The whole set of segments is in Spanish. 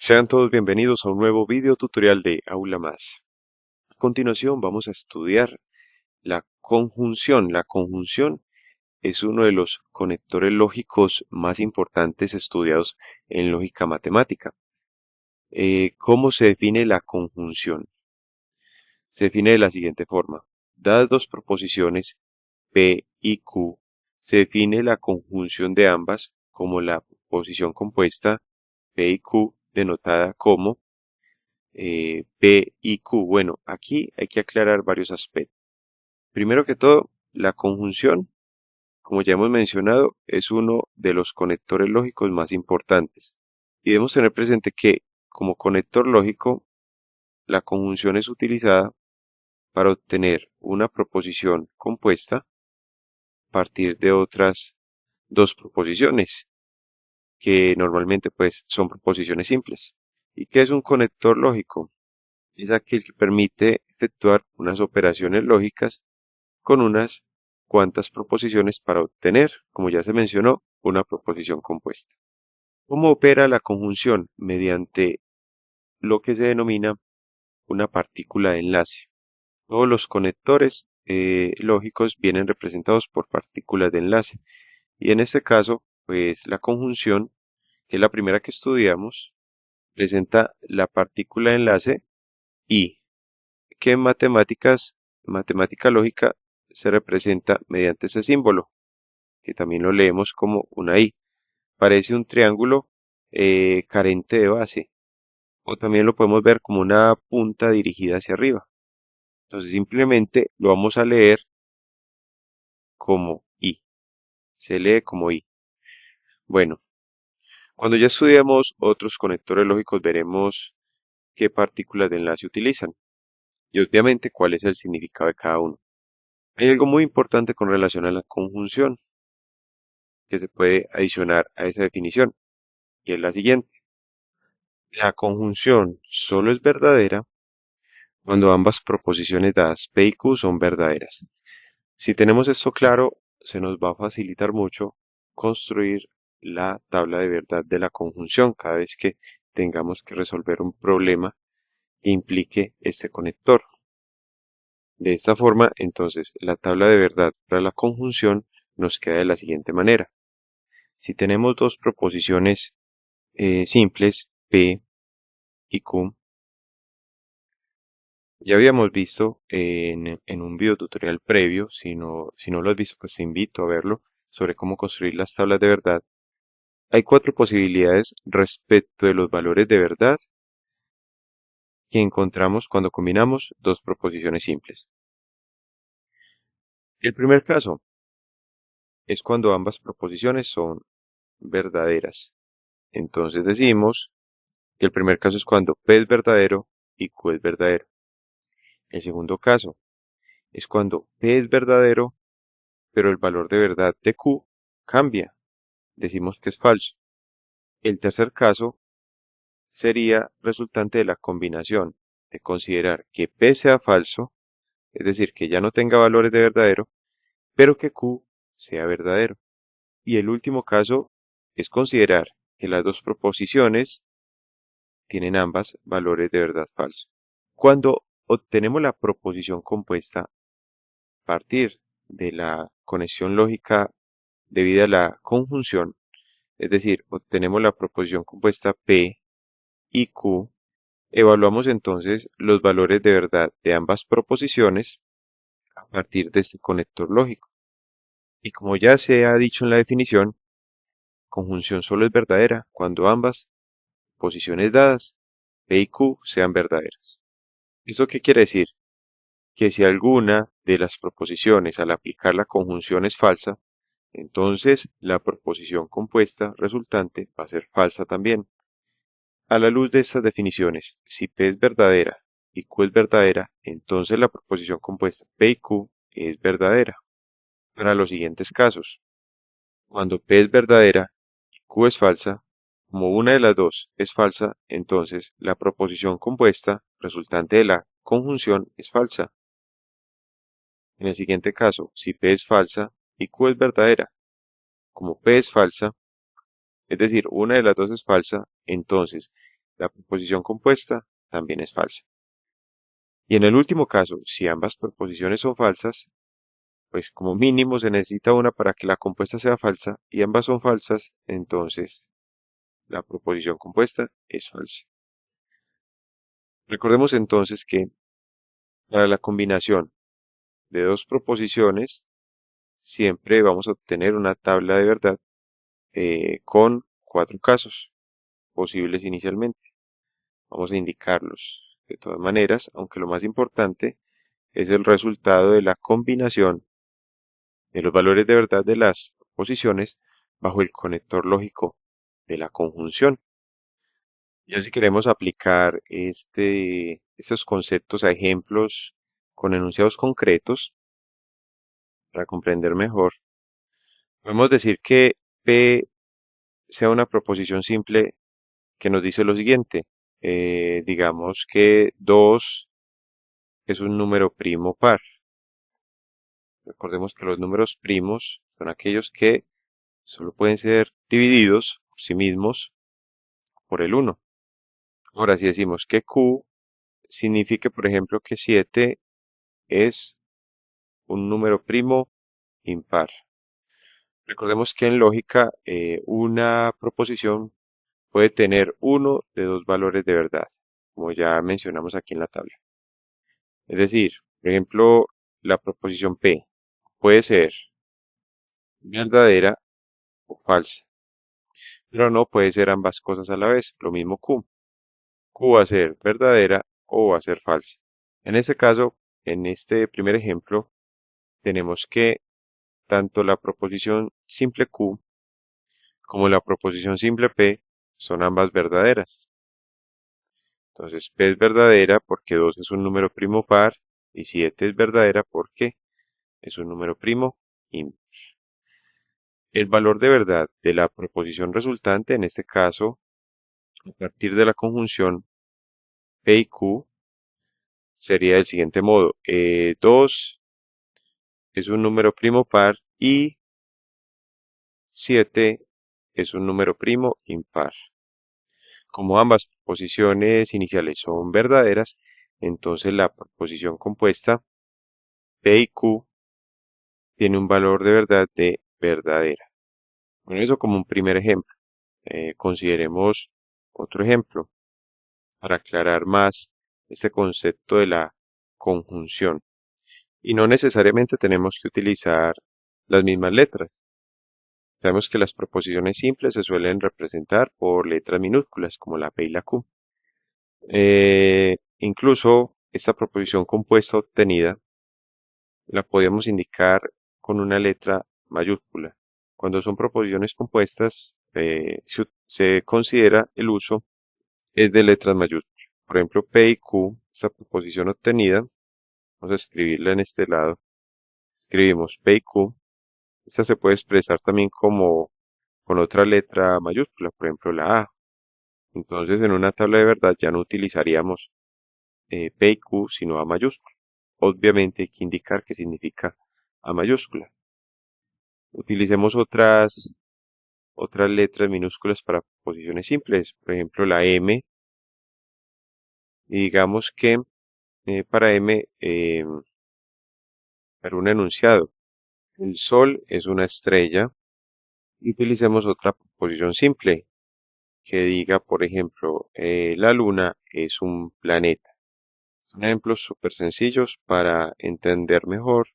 Sean todos bienvenidos a un nuevo video tutorial de Aula Más. A continuación vamos a estudiar la conjunción. La conjunción es uno de los conectores lógicos más importantes estudiados en lógica matemática. ¿Cómo se define la conjunción? Se define de la siguiente forma. Dadas dos proposiciones P y Q, se define la conjunción de ambas como la proposición compuesta P y Q denotada como P y Q. Bueno, aquí hay que aclarar varios aspectos. Primero que todo, la conjunción, como ya hemos mencionado, es uno de los conectores lógicos más importantes. Y debemos tener presente que, como conector lógico, la conjunción es utilizada para obtener una proposición compuesta a partir de otras dos proposiciones, que normalmente pues son proposiciones simples. ¿Y qué es un conector lógico? Es aquel que permite efectuar unas operaciones lógicas con unas cuantas proposiciones para obtener, como ya se mencionó, una proposición compuesta. ¿Cómo opera la conjunción? Mediante lo que se denomina una partícula de enlace. Todos los conectores lógicos vienen representados por partículas de enlace. Y en este caso, pues la conjunción, que es la primera que estudiamos, presenta la partícula de enlace I, que en matemática lógica, se representa mediante ese símbolo, que también lo leemos como una I. Parece un triángulo carente de base, o también lo podemos ver como una punta dirigida hacia arriba. Entonces simplemente lo vamos a leer como I. Se lee como I. Bueno, cuando ya estudiamos otros conectores lógicos veremos qué partículas de enlace utilizan y obviamente cuál es el significado de cada uno. Hay algo muy importante con relación a la conjunción que se puede adicionar a esa definición, y es la siguiente. La conjunción solo es verdadera cuando ambas proposiciones dadas P y Q son verdaderas. Si tenemos esto claro, se nos va a facilitar mucho construir la tabla de verdad de la conjunción cada vez que tengamos que resolver un problema que implique este conector. De esta forma, entonces, la tabla de verdad para la conjunción nos queda de la siguiente manera. Si tenemos dos proposiciones simples, P y Q, ya habíamos visto en un video tutorial previo, si no lo has visto, pues te invito a verlo, sobre cómo construir las tablas de verdad. Hay cuatro posibilidades respecto de los valores de verdad que encontramos cuando combinamos dos proposiciones simples. El primer caso es cuando ambas proposiciones son verdaderas. Entonces decimos que el primer caso es cuando P es verdadero y Q es verdadero. El segundo caso es cuando P es verdadero, pero el valor de verdad de Q cambia. Decimos que es falso. El tercer caso sería resultante de la combinación de considerar que P sea falso, es decir, que ya no tenga valores de verdadero, pero que Q sea verdadero. Y el último caso es considerar que las dos proposiciones tienen ambas valores de verdad falso. Cuando obtenemos la proposición compuesta a partir de la conexión lógica debida a la conjunción, es decir, obtenemos la proposición compuesta P y Q, evaluamos entonces los valores de verdad de ambas proposiciones a partir de este conector lógico. Y como ya se ha dicho en la definición, conjunción solo es verdadera cuando ambas posiciones dadas, P y Q, sean verdaderas. ¿Eso qué quiere decir? Que si alguna de las proposiciones al aplicar la conjunción es falsa, entonces la proposición compuesta resultante va a ser falsa también. A la luz de estas definiciones, si P es verdadera y Q es verdadera, entonces la proposición compuesta P y Q es verdadera. Para los siguientes casos, cuando P es verdadera y Q es falsa, como una de las dos es falsa, entonces la proposición compuesta resultante de la conjunción es falsa. En el siguiente caso, si P es falsa y Q es verdadera, como P es falsa, es decir, una de las dos es falsa, entonces la proposición compuesta también es falsa. Y en el último caso, si ambas proposiciones son falsas, pues como mínimo se necesita una para que la compuesta sea falsa y ambas son falsas, entonces la proposición compuesta es falsa. Recordemos entonces que para la combinación de dos proposiciones siempre vamos a obtener una tabla de verdad con cuatro casos posibles inicialmente. Vamos a indicarlos de todas maneras, aunque lo más importante es el resultado de la combinación de los valores de verdad de las proposiciones bajo el conector lógico de la conjunción. Ya si queremos aplicar estos conceptos a ejemplos con enunciados concretos para comprender mejor, podemos decir que P sea una proposición simple que nos dice lo siguiente. Digamos que 2 es un número primo par. Recordemos que los números primos son aquellos que solo pueden ser divididos por sí mismos por el 1. Ahora, si decimos que Q significa, por ejemplo, que 7 es un número primo impar. Recordemos que en lógica una proposición puede tener uno de dos valores de verdad, como ya mencionamos aquí en la tabla. Es decir, por ejemplo, la proposición P puede ser verdadera o falsa, pero no puede ser ambas cosas a la vez, lo mismo Q. Q va a ser verdadera o va a ser falsa. En este caso, en este primer ejemplo, tenemos que tanto la proposición simple Q como la proposición simple P son ambas verdaderas. Entonces P es verdadera porque 2 es un número primo par y 7 es verdadera porque es un número primo impar. El valor de verdad de la proposición resultante, en este caso, a partir de la conjunción P y Q, sería del siguiente modo. 2 es un número primo par y 7 es un número primo impar. Como ambas proposiciones iniciales son verdaderas, entonces la proposición compuesta P y Q tiene un valor de verdad de verdadera. Bueno, eso como un primer ejemplo. Consideremos otro ejemplo para aclarar más este concepto de la conjunción. Y no necesariamente tenemos que utilizar las mismas letras. Sabemos que las proposiciones simples se suelen representar por letras minúsculas como la P y la Q. Incluso esta proposición compuesta obtenida la podemos indicar con una letra mayúscula. Cuando son proposiciones compuestas, se considera el uso es de letras mayúsculas. Por ejemplo, P y Q, esta proposición obtenida, vamos a escribirla en este lado. Escribimos P y Q. Esta se puede expresar también como con otra letra mayúscula, por ejemplo la A. Entonces, en una tabla de verdad ya no utilizaríamos P y Q, sino A mayúscula. Obviamente hay que indicar qué significa A mayúscula. Utilicemos otras letras minúsculas para posiciones simples, por ejemplo la M, y digamos que para M, para un enunciado, el Sol es una estrella, y utilicemos otra posición simple, que diga, por ejemplo, la Luna es un planeta. Son ejemplos súper sencillos para entender mejor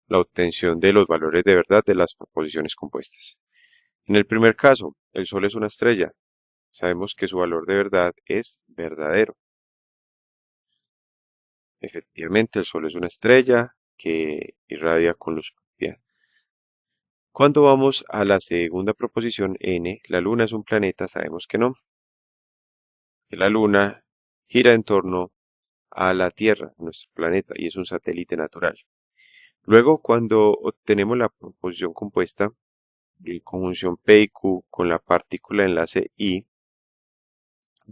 la obtención de los valores de verdad de las proposiciones compuestas. En el primer caso, el Sol es una estrella. Sabemos que su valor de verdad es verdadero. Efectivamente, el Sol es una estrella que irradia con luz propia. Cuando vamos a la segunda proposición N, la Luna es un planeta, sabemos que no. Que la Luna gira en torno a la Tierra, nuestro planeta, y es un satélite natural. Luego, cuando obtenemos la proposición compuesta de conjunción P y Q con la partícula enlace I,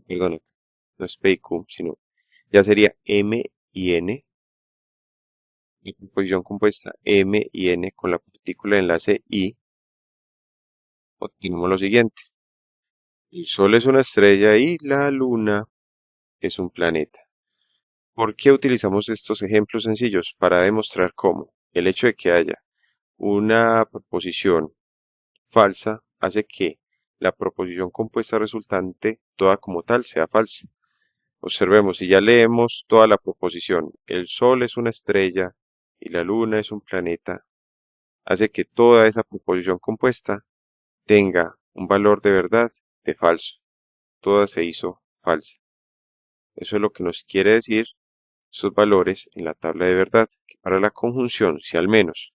perdón, no es P y Q, sino ya sería M y N, la composición compuesta M y N con la partícula enlace I, obtenemos lo siguiente. El Sol es una estrella y la Luna es un planeta. ¿Por qué utilizamos estos ejemplos sencillos? Para demostrar cómo el hecho de que haya una proposición falsa hace que la proposición compuesta resultante, toda como tal, sea falsa. Observemos, si ya leemos toda la proposición, el Sol es una estrella y la Luna es un planeta, hace que toda esa proposición compuesta tenga un valor de verdad de falso. Toda se hizo falsa. Eso es lo que nos quiere decir esos valores en la tabla de verdad, que para la conjunción, si al menos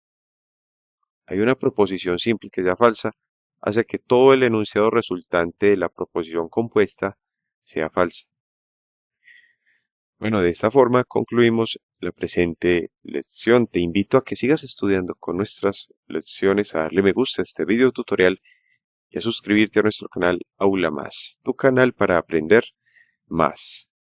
hay una proposición simple que sea falsa, hace que todo el enunciado resultante de la proposición compuesta sea falsa. Bueno, de esta forma concluimos la presente lección. Te invito a que sigas estudiando con nuestras lecciones, a darle me gusta a este video tutorial y a suscribirte a nuestro canal Aula Más, tu canal para aprender más.